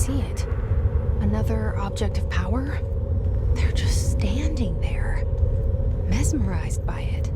see it. Another object of power? They're just standing there, mesmerized by it.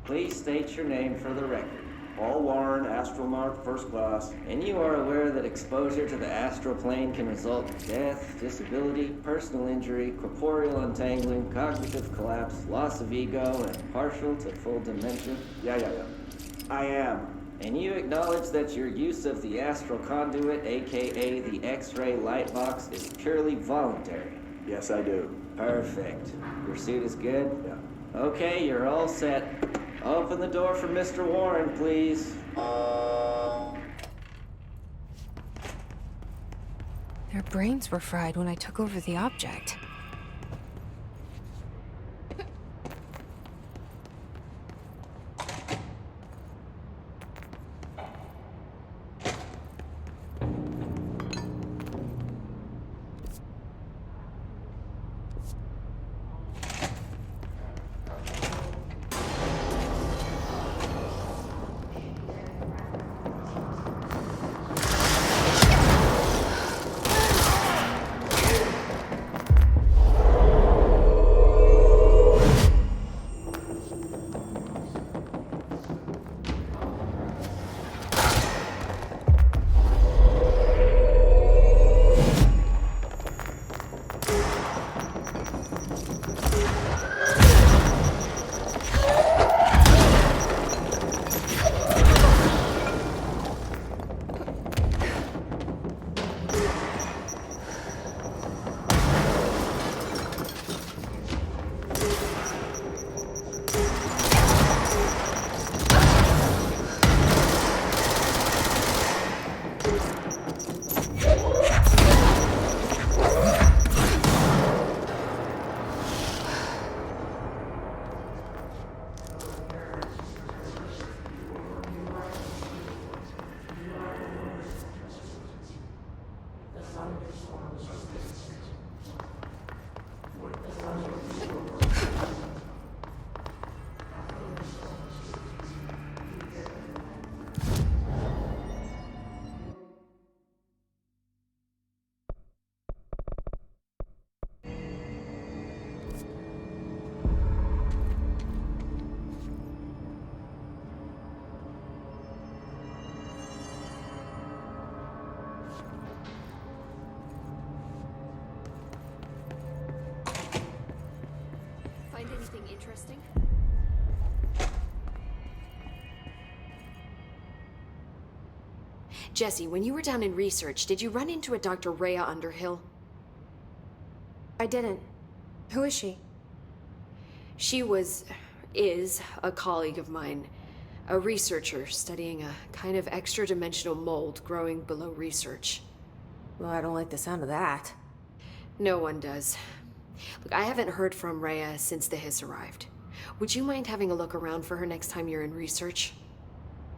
Please state your name for the record. Paul Warren, Astromark, First Class. And you are aware that exposure to the astral plane can result in death, disability, personal injury, corporeal untangling, cognitive collapse, loss of ego, and partial to full dementia? Yeah. I am. And you acknowledge that your use of the astral conduit, aka the X-ray light box, is purely voluntary? Yes, I do. Perfect. Your suit is good? Yeah. Okay, you're all set. Open the door for Mr. Warren, please. Their brains were fried when I took over the object. Find anything interesting? Jesse, when you were down in research, did you run into a Dr. Rhea Underhill? I didn't. Who is she? She is a colleague of mine. A researcher studying a kind of extra-dimensional mold growing below research. Well, I don't like the sound of that. No one does. Look, I haven't heard from Rhea since the Hiss arrived. Would you mind having a look around for her next time you're in research?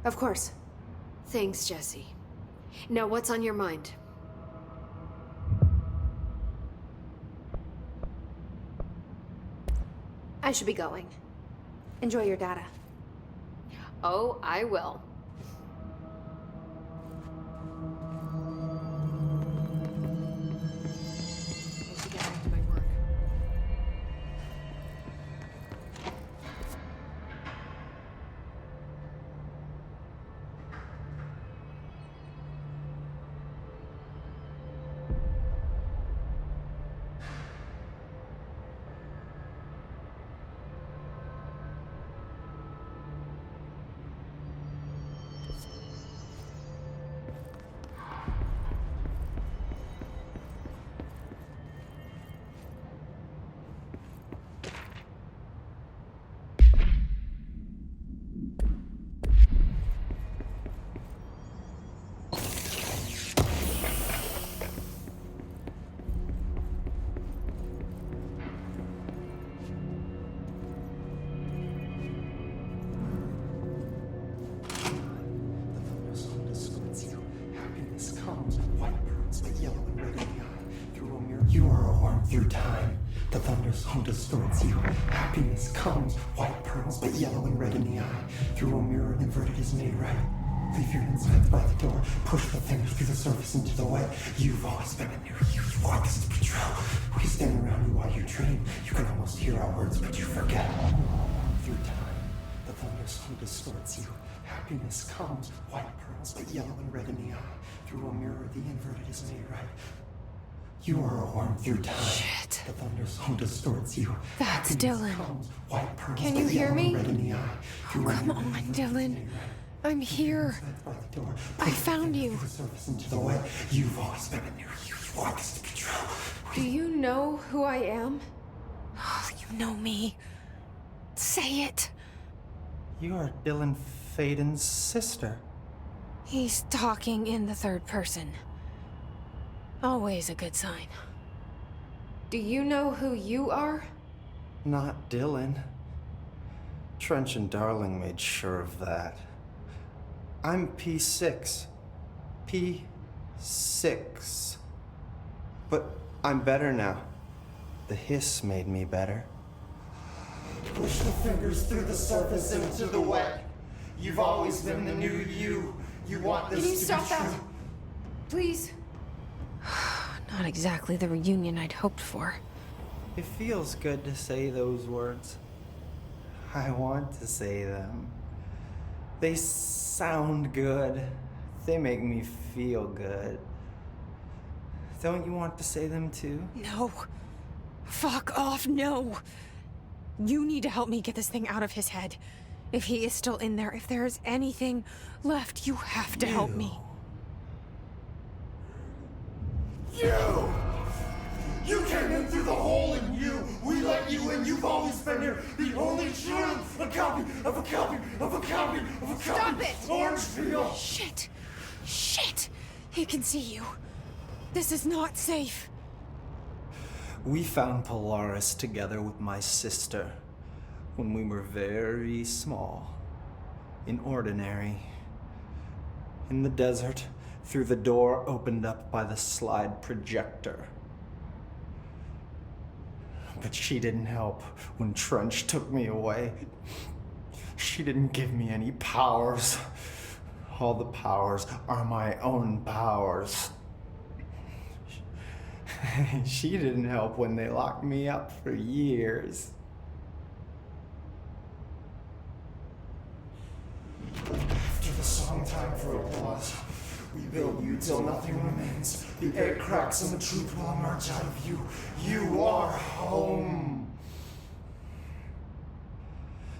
Of course. Thanks, Jesse. Now, what's on your mind? I should be going. Enjoy your data. Oh, I will. I should get back to my work. through time. The thunderstorm distorts you. Happiness comes, white pearls, but yellow and red in the eye. Through a mirror, inverted is made right. Leave your insides by the door. Push the fingers through the surface into the wet. You've always been a new you. You want this to be true. We stand around you while you dream. You can almost hear our words, but you forget. Through time, the thunderstorm distorts you. Happiness comes, white pearls, but yellow and red in the eye. Through a mirror, the inverted is made right. You are a worm through time. Shit. The thunderstorm distorts you. That's Happiness Dylan. comes, white pearls, Can but you hear yellow and me? red in the eye. Through a Come mirror, on, the inverted is Dylan. made right. I'm here. By the door. I found you. Through the surface into the wet. You've always been a new you. You want this to be true. Do you know who I am? Oh, you know me. Say it. You are Dylan Faden's sister. He's talking in the third person. Always a good sign. Do you know who you are? Not Dylan. Trench and Darling made sure of that. I'm P6. P6. But I'm better now. The hiss made me better. Push the fingers through the surface into the wet. You've always been the new you. You want this Can you to stop be that? true. Please. Not exactly the reunion I'd hoped for. It feels good to say those words. I want to say them. They sound good. They make me feel good. Don't you want to say them too? No. Fuck off, no. You need to help me get this thing out of his head. If he is still in there, if there is anything left, you have to help me. You! You came in through the hole in you. We let you in. You've always been here. The only truth. A copy of a copy of a copy of a copy. Stop it! Orange peel. Shit. Shit. He can see you. This is not safe. We found Polaris together with my sister when we were very small, in Ordinary, in the desert, through the door opened up by the slide projector. But she didn't help when Trench took me away. She didn't give me any powers. All the powers are my own powers. She didn't help when they locked me up for years. After the song time for applause, we build you till nothing remains. The egg cracks and the truth will emerge out of you. You are home.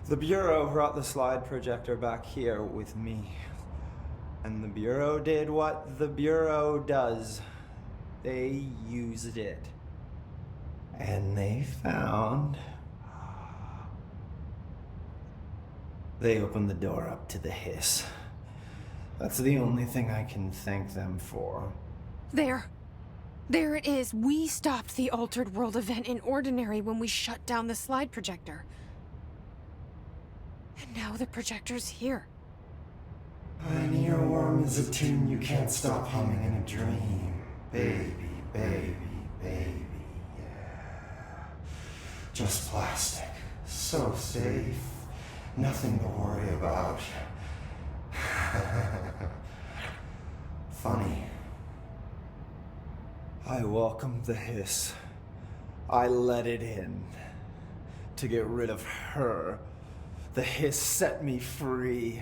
The Bureau brought the slide projector back here with me. And the Bureau did what the Bureau does. They used it. And they found... They opened the door up to the hiss. That's the only thing I can thank them for. There. There it is. We stopped the Altered World event in Ordinary when we shut down the slide projector. And now the projector's here. An earworm is a tune you can't stop humming in a dream. Baby, baby, baby, yeah. Just plastic. So safe. Nothing to worry about. Funny. I welcomed the hiss. I let it in. To get rid of her. The hiss set me free.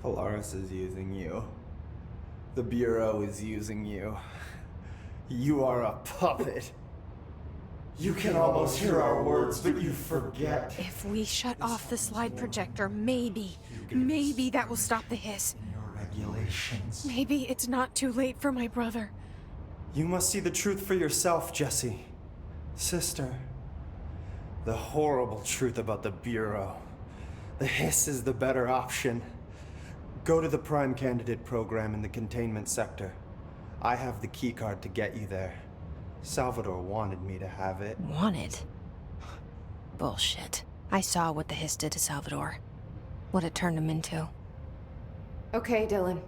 Polaris is using you. The Bureau is using you. You are a puppet. You can almost hear our words, but you forget. If we shut off the slide projector, maybe that will stop the hiss. Your regulations. Maybe it's not too late for my brother. You must see the truth for yourself, Jesse. Sister. The horrible truth about the Bureau. The hiss is the better option. Go to the Prime Candidate program in the containment sector. I have the keycard to get you there. Salvador wanted me to have it. Wanted? Bullshit. I saw what the hiss did to Salvador. What it turned him into. Okay, Dylan.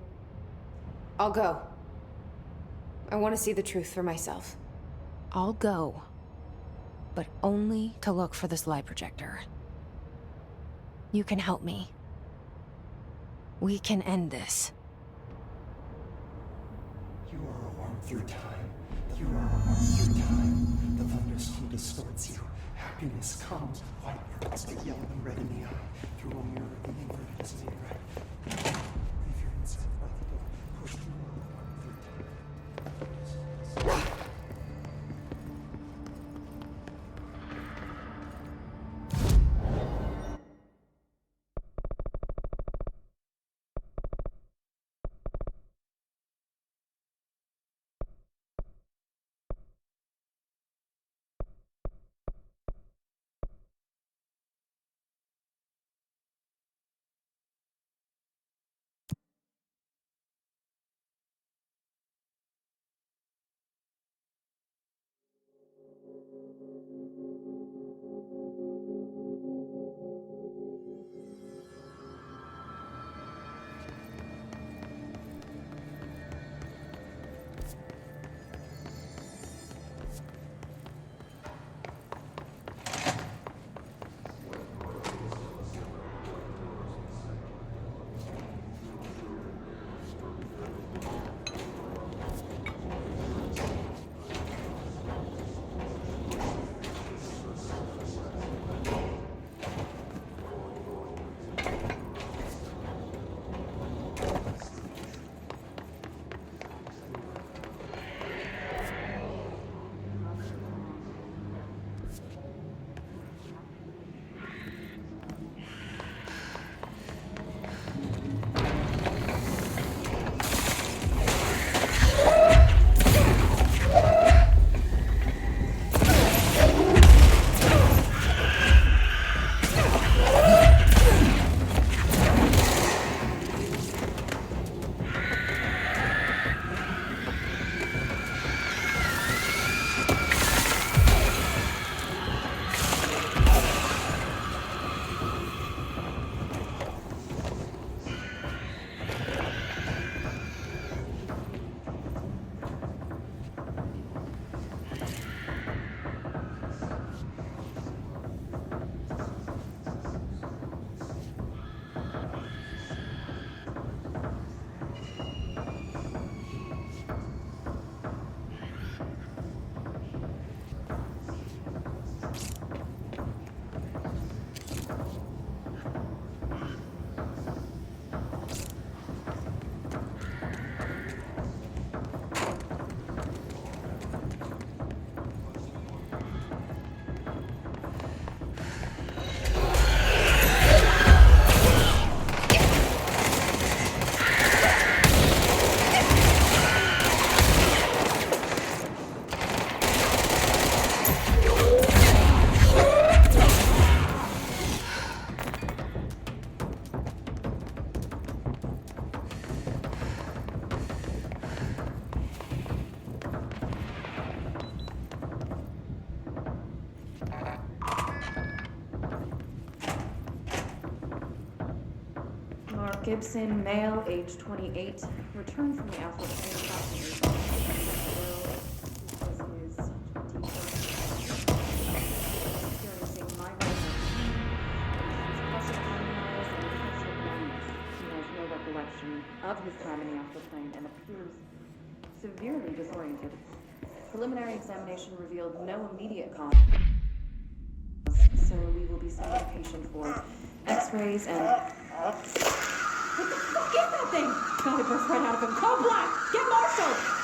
I'll go. I want to see the truth for myself. I'll go, but only to look for this light projector. You can help me. We can end this. You are a worm through time. You are a worm through time. The thunderstorm distorts you. Happiness comes, white pearls, but yellow and red in the eye. Through a mirror, the inverted is made right. Leave your insect by the door. Push the worm through time. Gibson, male, age 28, returned from the astral plane experiencing minor He has no recollection of his time in the astral plane and appears severely disoriented. Preliminary examination revealed no immediate cause, so we will be sending the patient for x-rays and... What the fuck is that thing? God, it burst right out of him. Code black! Get Marshall!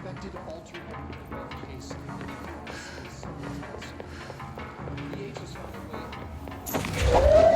suspected altered case in the age has found a way.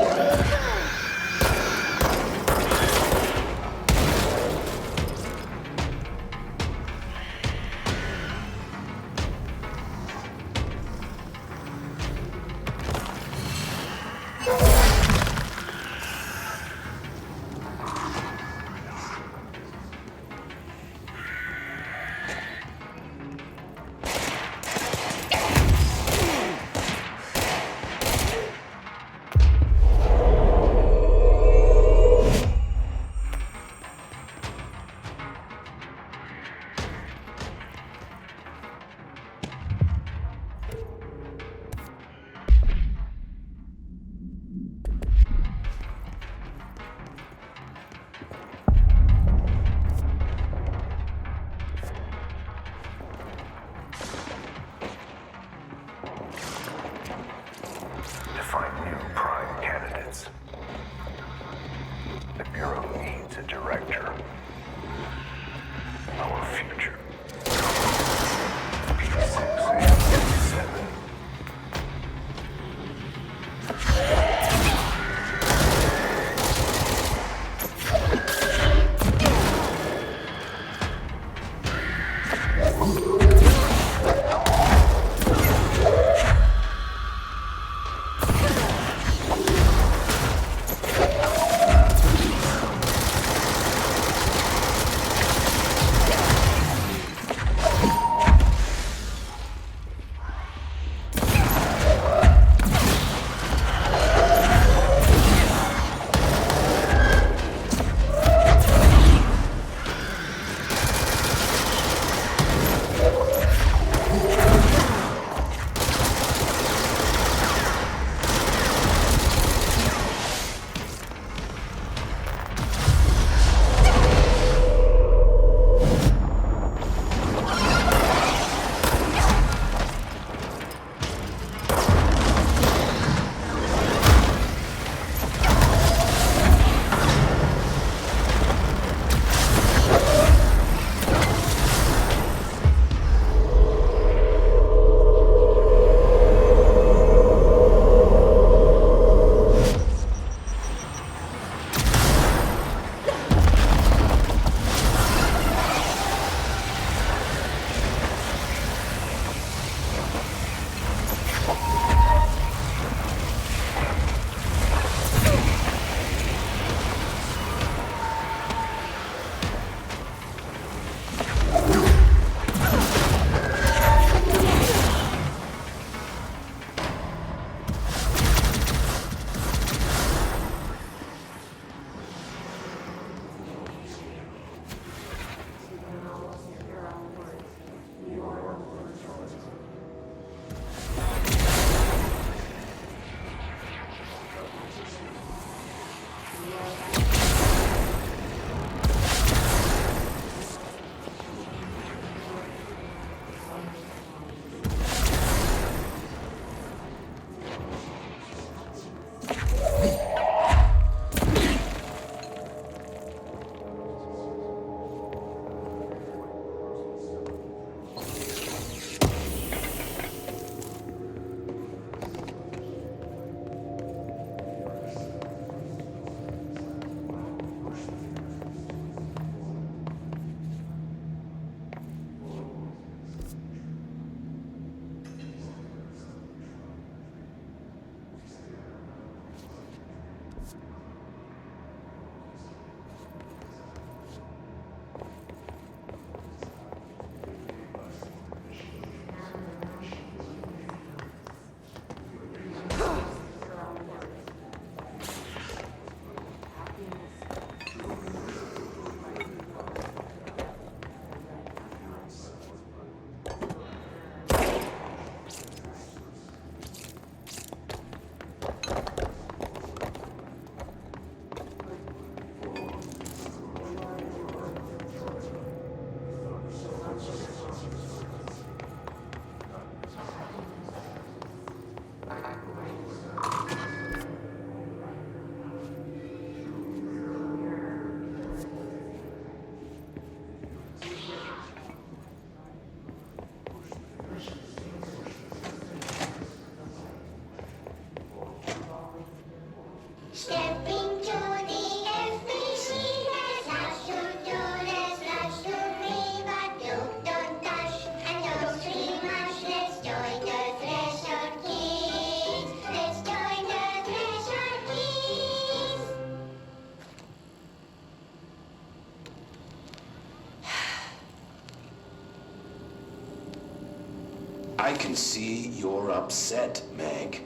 I can see you're upset, Meg.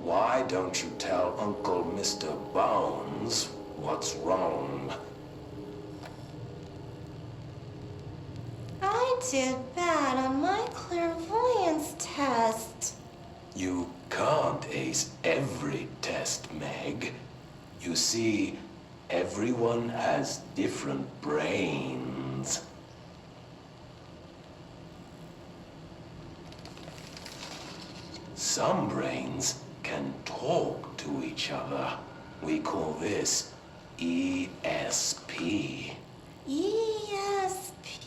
Why don't you tell Uncle Mr. Bones what's wrong? I did bad on my clairvoyance test. You can't ace every test, Meg. You see, everyone has different brains. Some brains can talk to each other. We call this ESP. ESP?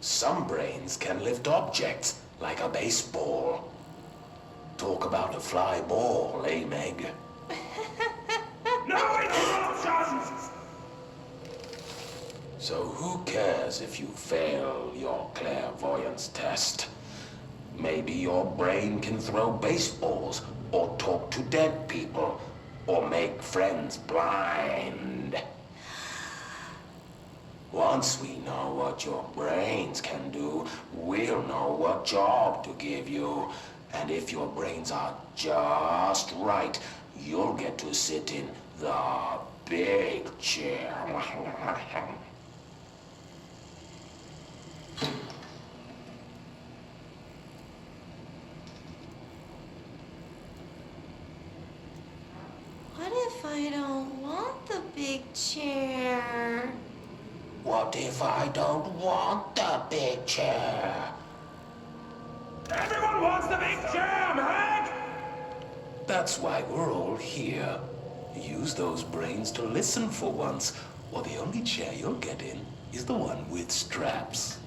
Some brains can lift objects, like a baseball. Talk about a fly ball, eh, Meg? No interruptions! So who cares if you fail your clairvoyance test? Maybe your brain can throw baseballs, or talk to dead people, or make friends blind. Once we know what your brains can do, we'll know what job to give you. And if your brains are just right, you'll get to sit in the big chair. What if I don't want the big chair? What if I don't want the big chair? Everyone wants the big chair, Meg! That's why we're all here. Use those brains to listen for once, or the only chair you'll get in is the one with straps.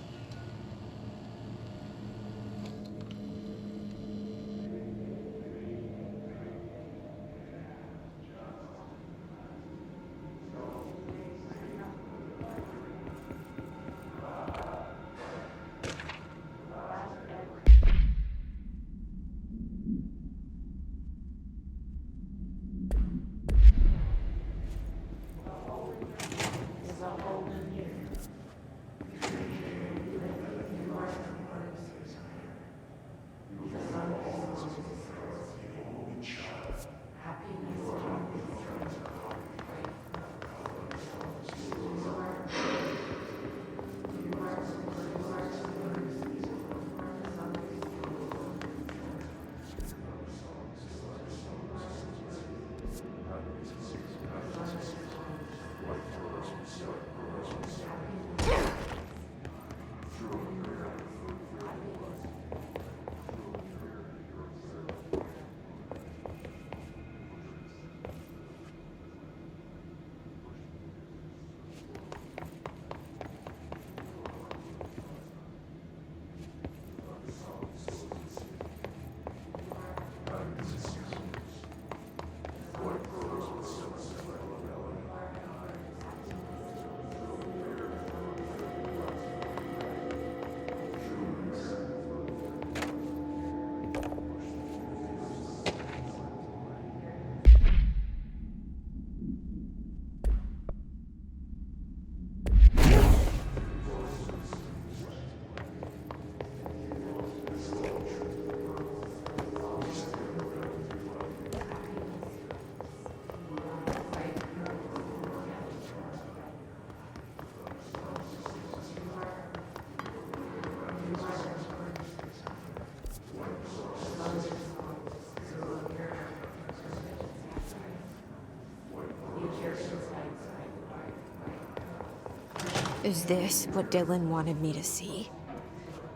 Is this what Dylan wanted me to see?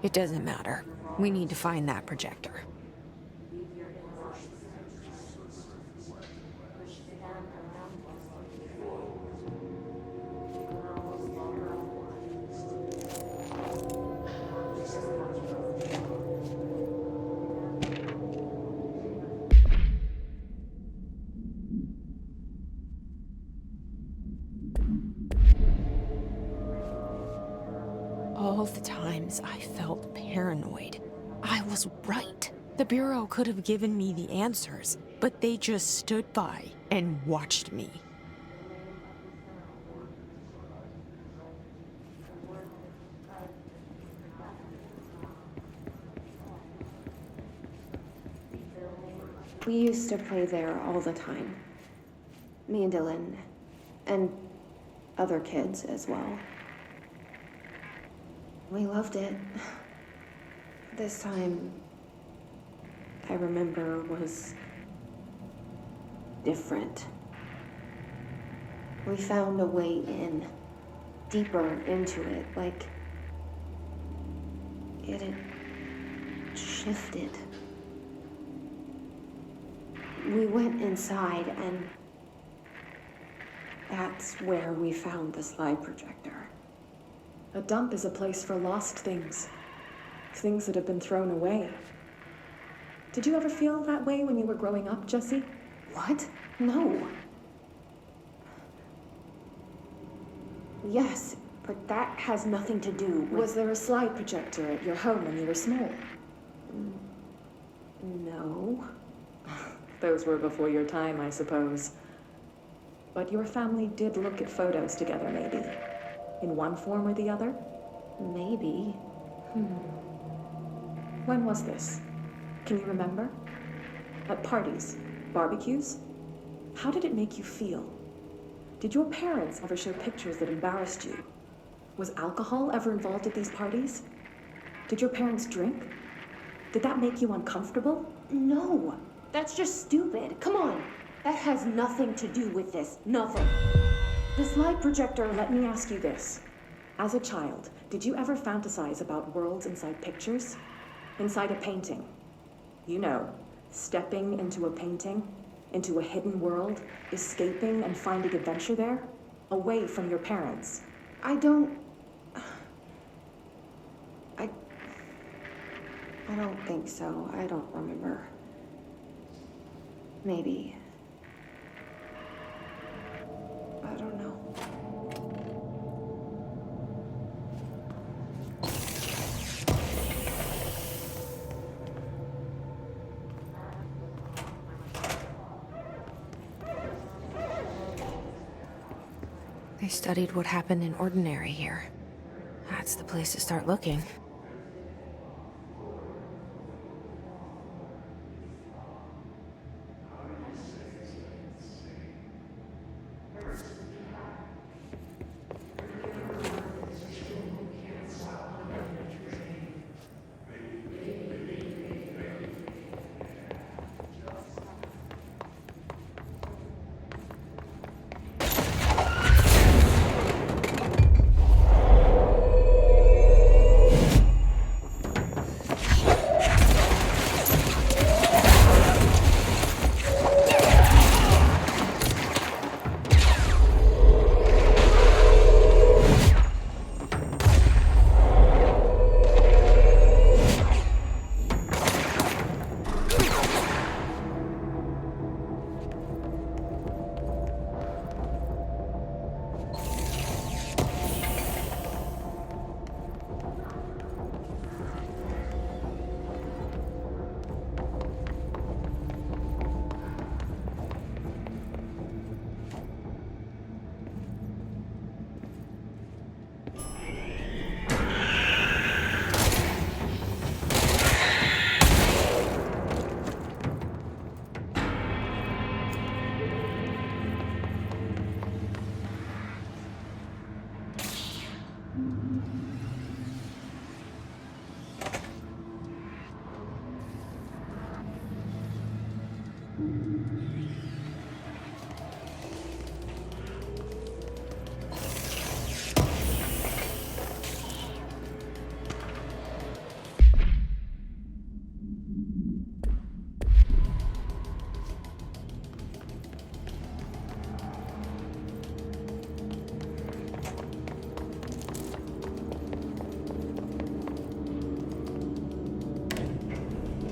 It doesn't matter. We need to find that projector. All the times I felt paranoid, I was right. The Bureau could have given me the answers, but they just stood by and watched me. We used to play there all the time. Me and Dylan. And other kids as well. We loved it. This time, I remember, was different. We found a way in, deeper into it, like it had shifted. We went inside, and that's where we found the slide projector. A dump is a place for lost things. Things that have been thrown away. Did you ever feel that way when you were growing up, Jesse? What? No. Yes, but that has nothing to do with... Was there a slide projector at your home when you were small? No. Those were before your time, I suppose. But your family did look at photos together, maybe? In one form or the other? Maybe. When was this? Can you remember? At parties? Barbecues? How did it make you feel? Did your parents ever show pictures that embarrassed you? Was alcohol ever involved at these parties? Did your parents drink? Did that make you uncomfortable? No. That's just stupid. Come on. That has nothing to do with this. Nothing. The slide projector, let me ask you this. As a child, did you ever fantasize about worlds inside pictures? Inside a painting? You know, stepping into a painting, into a hidden world, escaping and finding adventure there, away from your parents. I don't think so. I don't remember. Maybe. I don't know. They studied what happened in Ordinary here. That's the place to start looking.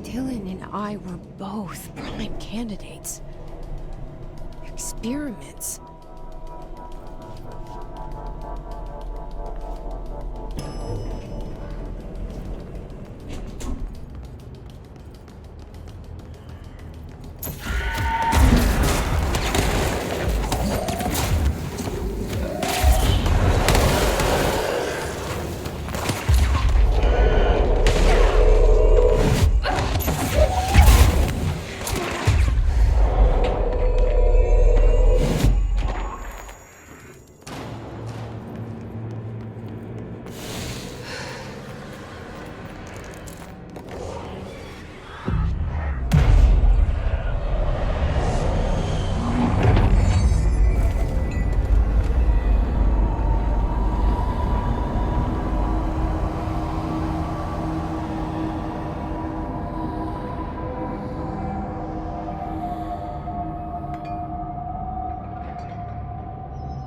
Dylan and I were both prime candidates. Experiments.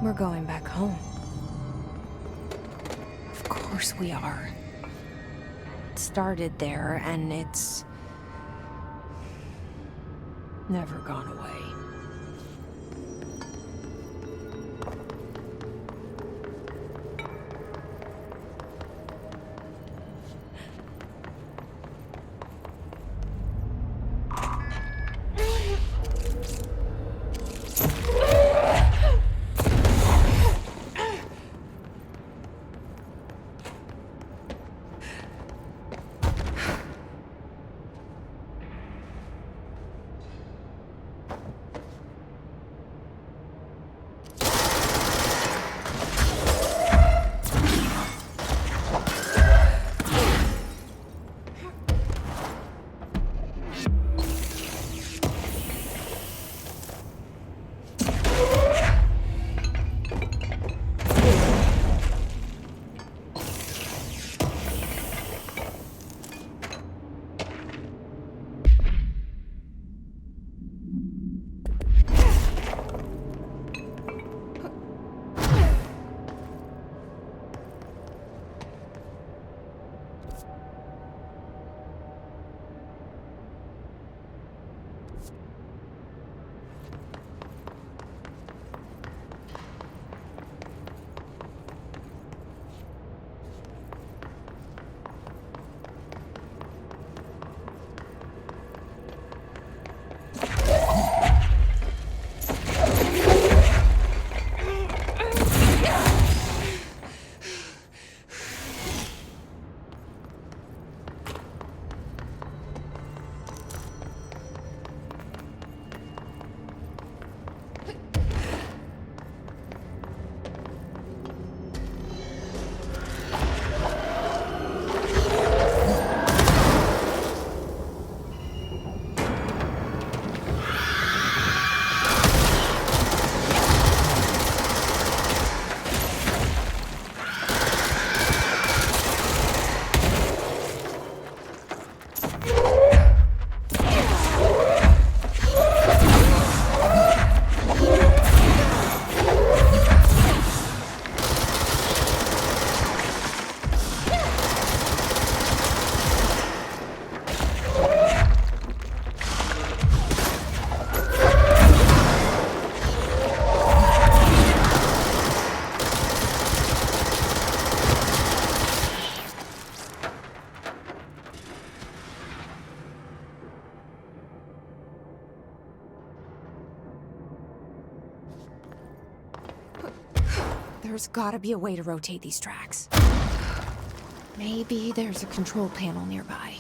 We're going back home. Of course we are. It started there, and it's never gone away. There's gotta be a way to rotate these tracks. Maybe there's a control panel nearby.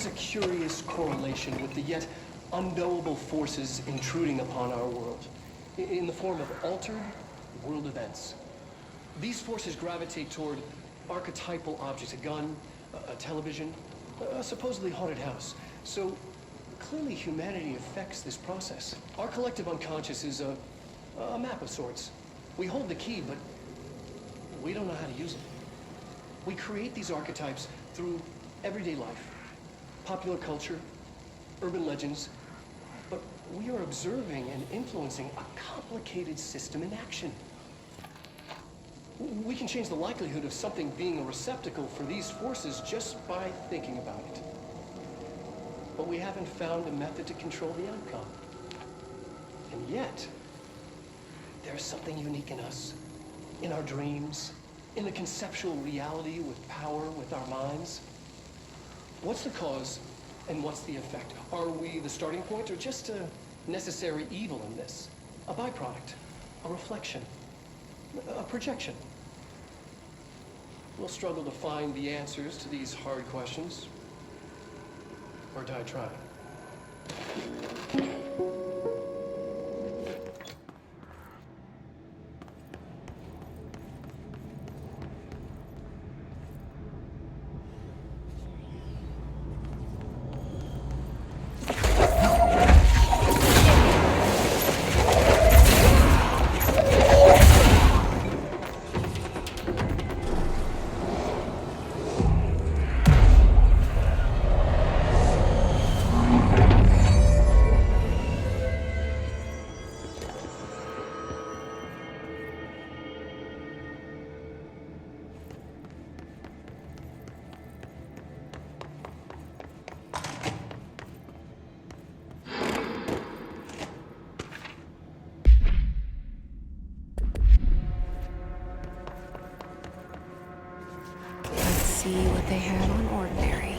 is a curious correlation with the yet unknowable forces intruding upon our world, in the form of altered world events. These forces gravitate toward archetypal objects, a gun, a television, a supposedly haunted house. So clearly humanity affects this process. Our collective unconscious is a map of sorts. We hold the key, but we don't know how to use it. We create these archetypes through everyday life, popular culture, urban legends, but we are observing and influencing a complicated system in action. We can change the likelihood of something being a receptacle for these forces just by thinking about it. But we haven't found a method to control the outcome. And yet, there's something unique in us, in our dreams, in the conceptual reality with power with our minds. What's the cause and what's the effect? Are we the starting point or just a necessary evil in this? A byproduct, a reflection, a projection? We'll struggle to find the answers to these hard questions, or die trying. See what they had on ordinary.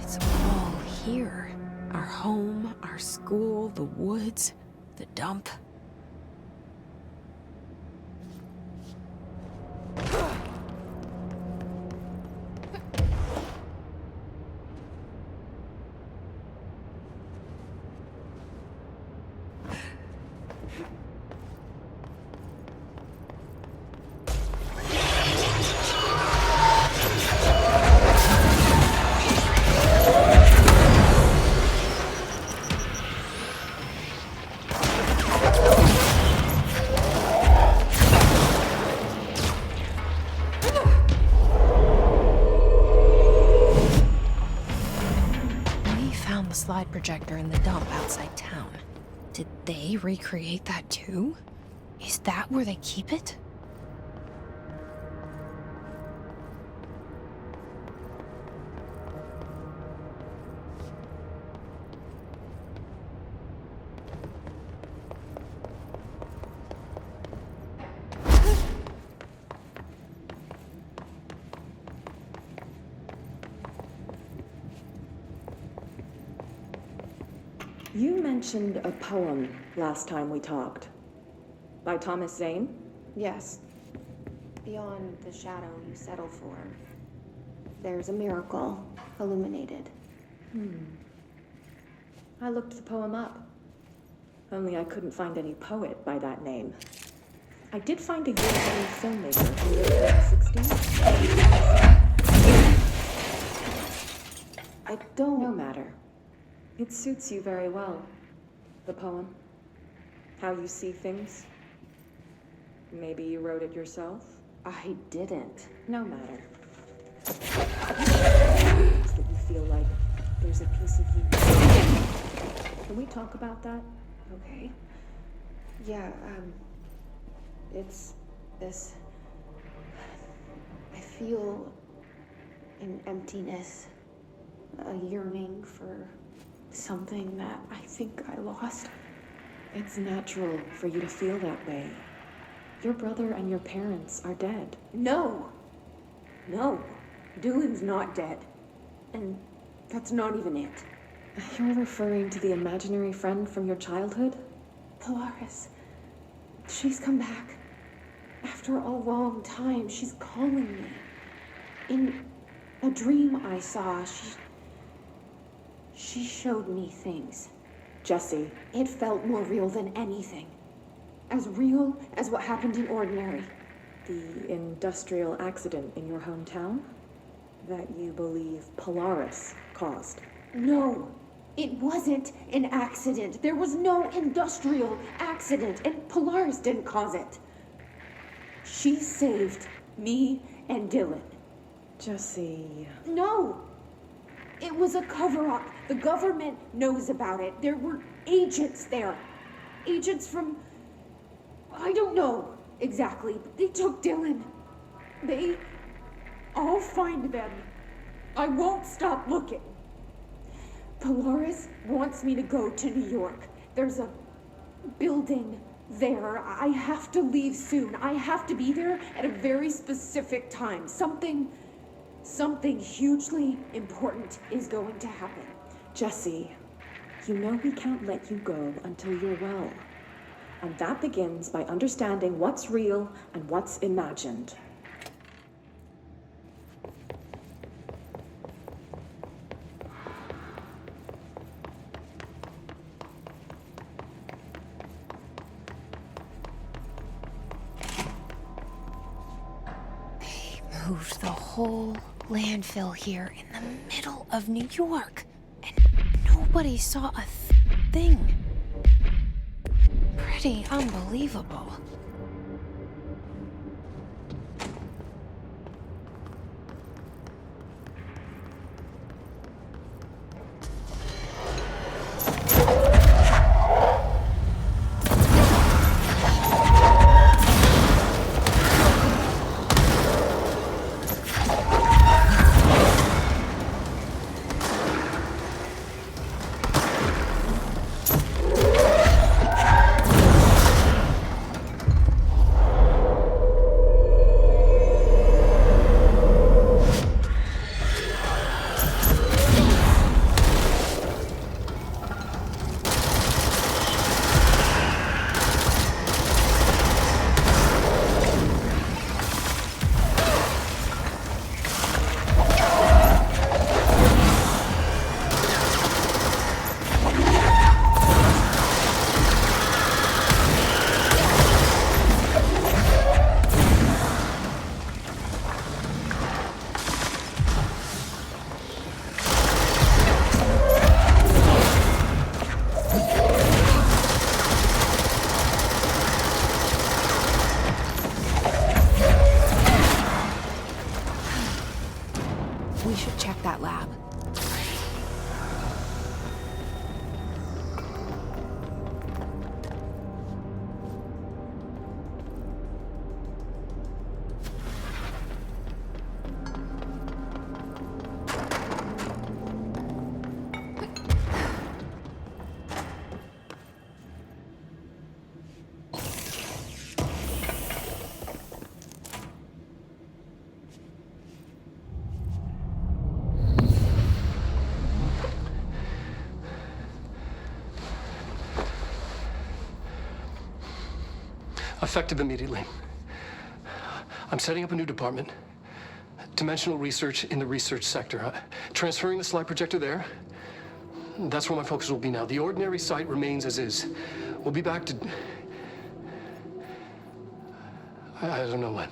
It's all here. Our home, our school, the woods, the dump. Slide projector in the dump outside town. Did they recreate that too? Is that where they keep it? You mentioned a poem last time we talked. By Thomas Zane? Yes. Beyond the shadow you settle for, there's a miracle illuminated. I looked the poem up. Only I couldn't find any poet by that name. I did find a European filmmaker who lived in the 60s. I don't... No matter. It suits you very well. The poem. How you see things. Maybe you wrote it yourself? I didn't. No matter. It's that you feel like there's a piece of you. Can we talk about that? Okay. Yeah, it's this... I feel an emptiness, a yearning for something that I think I lost. It's natural for you to feel that way. Your brother and your parents are dead. No! No. Dylan's not dead. And that's not even it. You're referring to the imaginary friend from your childhood? Polaris. She's come back. After a long time, she's calling me. In a dream I saw, she showed me things. Jesse, It felt more real than anything. As real as what happened in Ordinary. the industrial accident in your hometown that you believe Polaris caused. No, it wasn't an accident. There was no industrial accident, and Polaris didn't cause it. She saved me and Dylan. Jesse... No! It was a cover-up. The government knows about it. There were agents there. Agents from... I don't know exactly, but they took Dylan. I'll find them. I won't stop looking. Polaris wants me to go to New York. There's a building there. I have to leave soon. I have to be there at a very specific time. Something hugely important is going to happen. Jesse, you know we can't let you go until you're well. And that begins by understanding what's real and what's imagined. Moved the whole landfill here in the middle of New York, and nobody saw a thing. Pretty unbelievable. We should check that lab. Effective immediately. I'm setting up a new department. Dimensional research in the research sector. Transferring the slide projector there. That's where my focus will be now. The ordinary site remains as is. We'll be back to... I don't know when.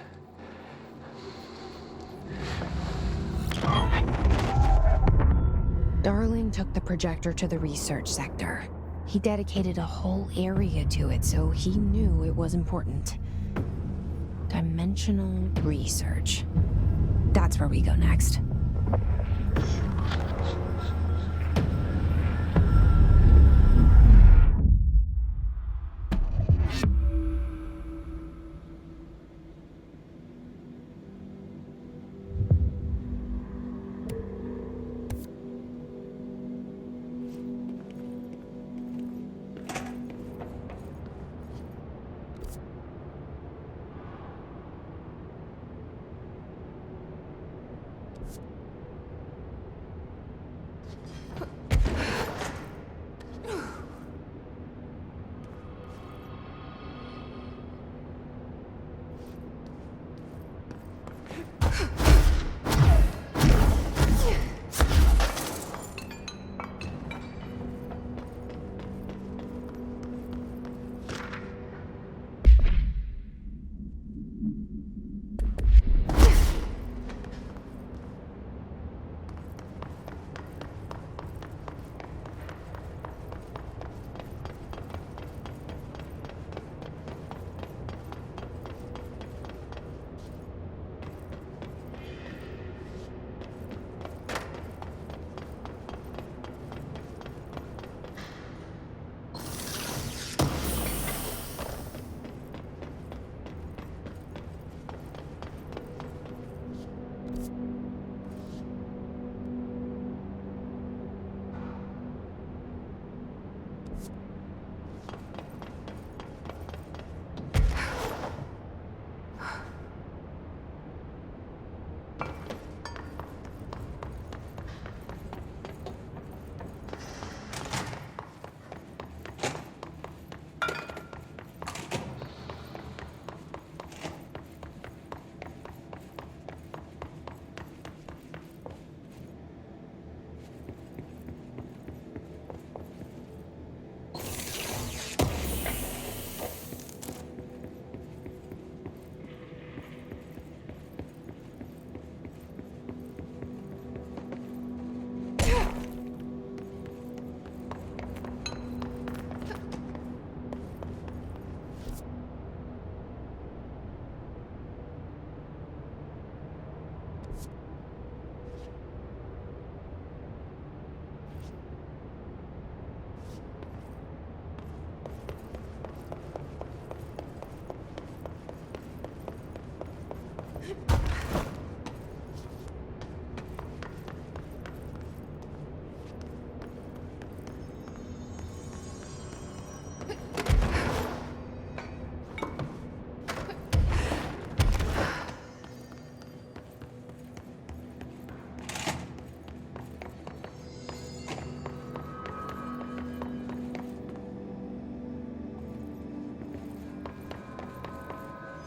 Darling took the projector to the research sector. He dedicated a whole area to it, so he knew it was important. Dimensional research. That's where we go next.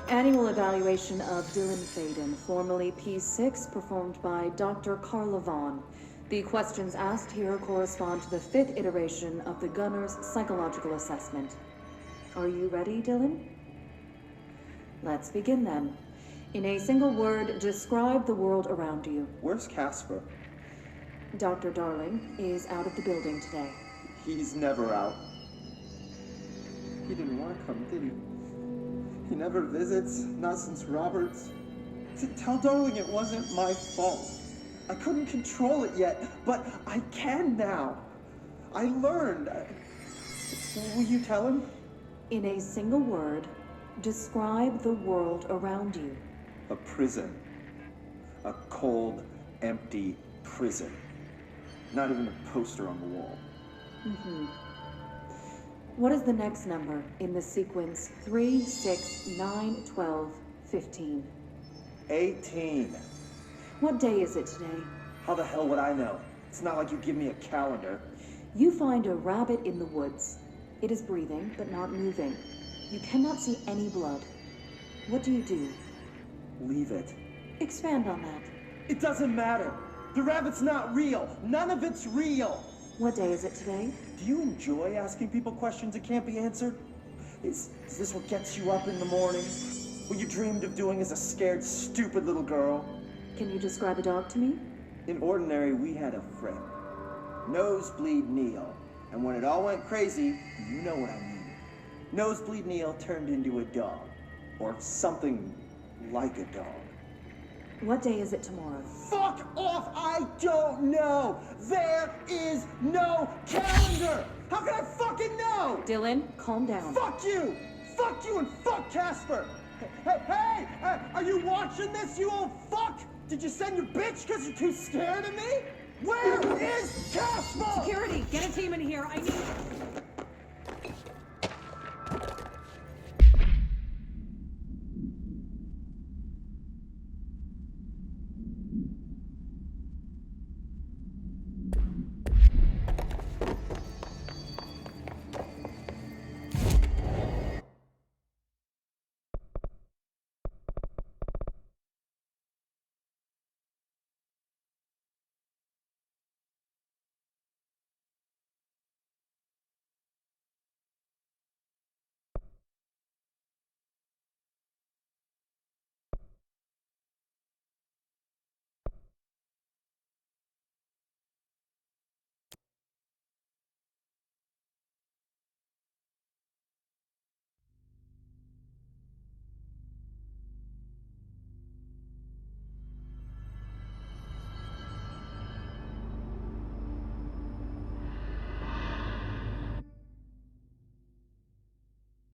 Annual evaluation of Dylan Faden, formerly P6, performed by Dr. Carla Vaughn. The questions asked here correspond to the 5th iteration of the Gunner's psychological assessment. Are you ready, Dylan? Let's begin then. In a single word, describe the world around you. Where's Casper? Dr. Darling is out of the building today. He's never out. He didn't want to come, did he? He never visits, not since Roberts. Tell Darling it wasn't my fault. I couldn't control it yet, but I can now. I learned. Will you tell him? In a single word, describe the world around you. A prison. A cold, empty prison. Not even a poster on the wall. What is the next number in the sequence 3, 6, 9, 12, 15? 18. What day is it today? How the hell would I know? It's not like you give me a calendar. You find a rabbit in the woods. It is breathing, but not moving. You cannot see any blood. What do you do? Leave it. Expand on that. It doesn't matter. The rabbit's not real. None of it's real. What day is it today? Do you enjoy asking people questions that can't be answered? Is this what gets you up in the morning? What you dreamed of doing as a scared, stupid little girl? Can you describe a dog to me? In Ordinary, we had a friend. Nosebleed Neil. And when it all went crazy, you know what I mean. Nosebleed Neil turned into a dog. Or something like a dog. What day is it tomorrow? Fuck off! I don't know! There is no calendar! How can I fucking know? Dylan, calm down. Fuck you! Fuck you and fuck Casper! Hey! Are you watching this, you old fuck? Did you send your bitch because you're too scared of me? Where is Casper? Security, get a team in here. I need...